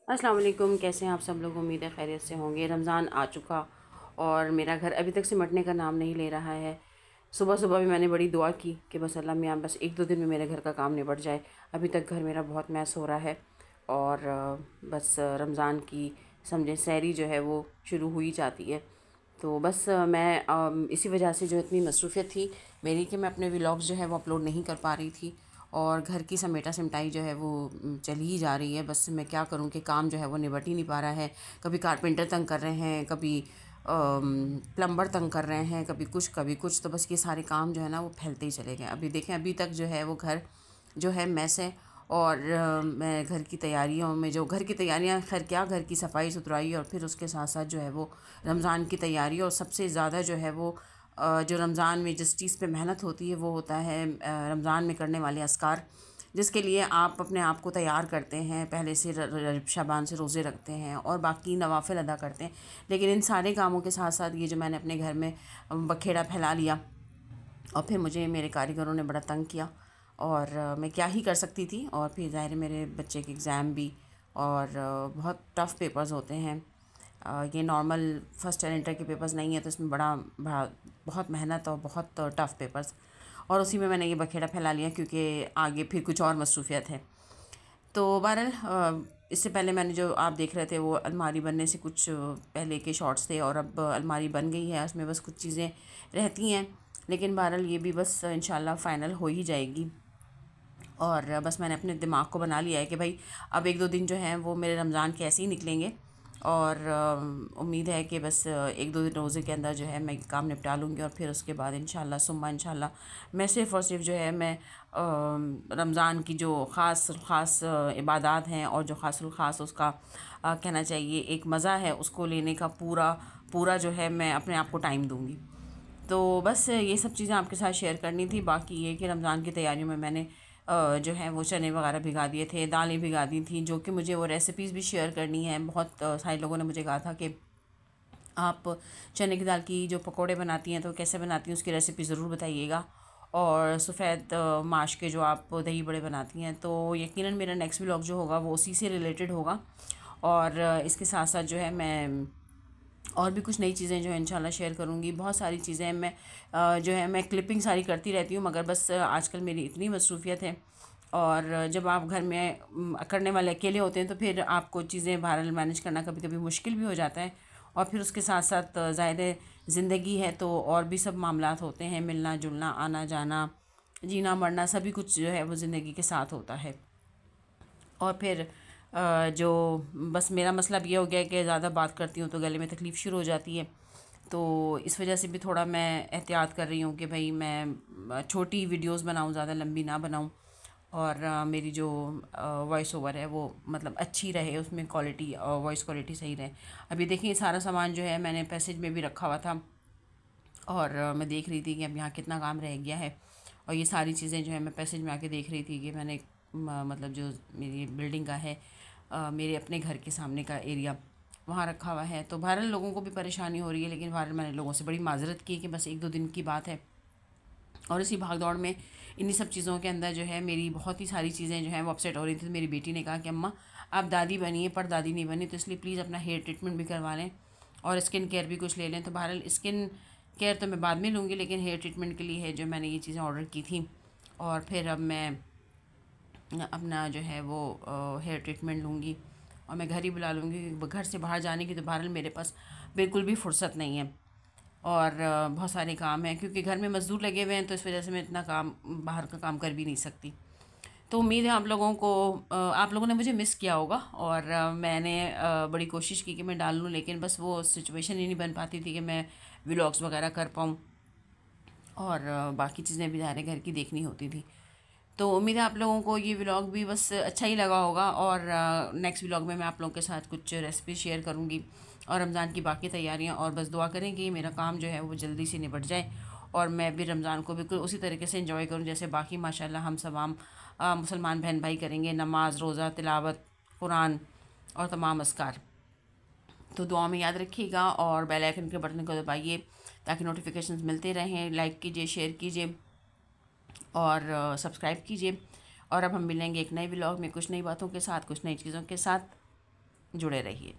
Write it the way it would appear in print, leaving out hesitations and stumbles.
अस्सलाम वालेकुम। कैसे हैं आप सब लोग? उम्मीद है खैरियत से होंगे। रमज़ान आ चुका और मेरा घर अभी तक सिमटने का नाम नहीं ले रहा है। सुबह सुबह भी मैंने बड़ी दुआ की कि बस अल्लाह मियाँ बस एक दो दिन में मेरे घर का काम निपट जाए। अभी तक घर मेरा बहुत मैस हो रहा है और बस रमज़ान की समझें सहरी जो है वो शुरू हुई जाती है। तो बस मैं इसी वजह से जो इतनी मसरूफ़ियत थी मेरी कि मैं अपने व्लॉग्स जो है वो अपलोड नहीं कर पा रही थी और घर की समेटा सिमटाई जो है वो चल ही जा रही है। बस मैं क्या करूं कि काम जो है वो निबट ही नहीं पा रहा है। कभी कारपेंटर तंग कर रहे हैं, कभी प्लम्बर तंग कर रहे हैं, कभी कुछ। तो बस ये सारे काम जो है ना वो फैलते ही चले गए। अभी देखें, अभी तक जो है वो घर जो है मैस है और मैं घर की तैयारियों में जो घर की तैयारियां, खैर क्या, घर की सफाई सुथराई और फिर उसके साथ साथ जो है वो रमज़ान की तैयारी। और सबसे ज़्यादा जो है वो जो रमज़ान में जिस चीज़ पे मेहनत होती है वो होता है रमज़ान में करने वाले अस्कार, जिसके लिए आप अपने आप को तैयार करते हैं, पहले से शाबान से रोज़े रखते हैं और बाकी नवाफ़िल अदा करते हैं। लेकिन इन सारे कामों के साथ साथ ये जो मैंने अपने घर में बखेड़ा फैला लिया और फिर मुझे मेरे कारीगरों ने बड़ा तंग किया और मैं क्या ही कर सकती थी। और फिर ज़ाहिर है मेरे बच्चे के एग्ज़ाम भी और बहुत टफ़ पेपर्स होते हैं। ये नॉर्मल फर्स्ट एंड इंटर के पेपर्स नहीं है, तो इसमें बड़ा बड़ा बहुत मेहनत और बहुत टफ़ पेपर्स। और उसी में मैंने ये बखेड़ा फैला लिया क्योंकि आगे फिर कुछ और मसरूफ़ियत है। तो बहरहाल इससे पहले मैंने जो आप देख रहे थे वो अलमारी बनने से कुछ पहले के शॉर्ट्स थे और अब अलमारी बन गई है। उसमें बस कुछ चीज़ें रहती हैं, लेकिन बहरहाल ये भी बस इंशाल्लाह फ़ाइनल हो ही जाएगी। और बस मैंने अपने दिमाग को बना लिया है कि भाई अब एक दो दिन जो हैं वो मेरे रमज़ान के ऐसे ही निकलेंगे और उम्मीद है कि बस एक दो दिन रोज़े के अंदर जो है मैं काम निपटा लूँगी और फिर उसके बाद इंशाल्लाह सुम्मा इंशाल्लाह मैं सिर्फ़ और सिर्फ जो है मैं रमज़ान की जो ख़ास इबादत हैं और जो ख़ास उसका कहना चाहिए एक मज़ा है उसको लेने का पूरा पूरा जो है मैं अपने आप को टाइम दूँगी। तो बस ये सब चीज़ें आपके साथ शेयर करनी थी। बाकी ये कि रमज़ान की तैयारियों में मैंने जो है वो चने वगैरह भिगा दिए थे, दालें भिगा दी थी, जो कि मुझे वो रेसिपीज़ भी शेयर करनी है। बहुत सारे लोगों ने मुझे कहा था कि आप चने की दाल की जो पकोड़े बनाती हैं तो कैसे बनाती हैं उसकी रेसिपी ज़रूर बताइएगा। और सफ़ेद माश के जो आप दही बड़े बनाती हैं, तो यकीनन मेरा नेक्स्ट व्लॉग जो होगा वो उसी से रिलेटेड होगा। और इसके साथ साथ जो है मैं और भी कुछ नई चीज़ें जो है इंशाल्लाह शेयर करूँगी। बहुत सारी चीज़ें मैं जो है मैं क्लिपिंग सारी करती रहती हूँ, मगर बस आजकल मेरी इतनी मसरूफ़ियत है। और जब आप घर में करने वाले अकेले होते हैं तो फिर आपको चीज़ें बहरहाल मैनेज करना कभी कभी मुश्किल भी हो जाता है। और फिर उसके साथ साथ ज़ाहिर है ज़िंदगी है तो और भी सब मामलात होते हैं, मिलना जुलना, आना जाना, जीना मरना, सभी कुछ जो है वो ज़िंदगी के साथ होता है। और फिर जो बस मेरा मसला अब ये हो गया है कि ज़्यादा बात करती हूँ तो गले में तकलीफ़ शुरू हो जाती है। तो इस वजह से भी थोड़ा मैं एहतियात कर रही हूँ कि भाई मैं छोटी वीडियोस बनाऊँ, ज़्यादा लंबी ना बनाऊँ। और मेरी जो वॉइस ओवर है वो मतलब अच्छी रहे, उसमें क्वालिटी वॉइस क्वालिटी सही रहे। अभी देखिए सारा सामान जो है मैंने पैसेज में भी रखा हुआ था और मैं देख रही थी कि अब यहाँ कितना काम रह गया है। और ये सारी चीज़ें जो है मैं पैसेज में आके देख रही थी कि मैंने मतलब जो मेरी बिल्डिंग का है मेरे अपने घर के सामने का एरिया वहाँ रखा हुआ है। तो बहरहाल लोगों को भी परेशानी हो रही है, लेकिन बहरहाल मैंने लोगों से बड़ी माजरत की कि बस एक दो दिन की बात है। और इसी भाग दौड़ में इन्हीं सब चीज़ों के अंदर जो है मेरी बहुत ही सारी चीज़ें जो हैं वो अपसेट हो रही थी। तो मेरी बेटी ने कहा कि अम्मा आप दादी बनिए पर दादी नहीं बनी, तो इसलिए प्लीज़ अपना हेयर ट्रीटमेंट भी करवा लें और स्किन केयर भी कुछ ले लें। तो बहरहाल स्किन केयर तो मैं बाद में लूँगी, लेकिन हेयर ट्रीटमेंट के लिए है जो मैंने ये चीज़ें ऑर्डर की थी। और फिर अब मैं अपना जो है वो हेयर ट्रीटमेंट लूँगी और मैं घर ही बुला लूँगी, क्योंकि घर से बाहर जाने की तो बहरहाल मेरे पास बिल्कुल भी फुर्सत नहीं है। और बहुत सारे काम हैं क्योंकि घर में मज़दूर लगे हुए हैं, तो इस वजह से मैं इतना काम बाहर का काम कर भी नहीं सकती। तो उम्मीद है आप लोगों को आप लोगों ने मुझे मिस किया होगा और मैंने बड़ी कोशिश की कि मैं डाल लूँ, लेकिन बस वो सिचुएशन ही नहीं बन पाती थी कि मैं व्लॉग्स वगैरह कर पाऊँ और बाकी चीज़ें भी ज़ाहिर है घर की देखनी होती थी। तो उम्मीद है आप लोगों को ये व्लॉग भी बस अच्छा ही लगा होगा और नेक्स्ट व्लॉग में मैं आप लोगों के साथ कुछ रेसिपी शेयर करूँगी और रमज़ान की बाकी तैयारियाँ। और बस दुआ करें कि मेरा काम जो है वो जल्दी से निपट जाए और मैं भी रमज़ान को बिल्कुल उसी तरीके से एंजॉय करूँ जैसे बाकी माशाल्लाह हम तमाम मुसलमान बहन भाई करेंगे, नमाज, रोज़ा, तिलावत, कुरान और तमाम अस्कार। तो दुआ में याद रखिएगा और बेल आइकन के बटन को दबाइए ताकि नोटिफिकेशंस मिलते रहें। लाइक कीजिए, शेयर कीजिए और सब्सक्राइब कीजिए। और अब हम मिलेंगे एक नए व्लॉग में कुछ नई बातों के साथ, कुछ नई चीज़ों के साथ। जुड़े रहिए।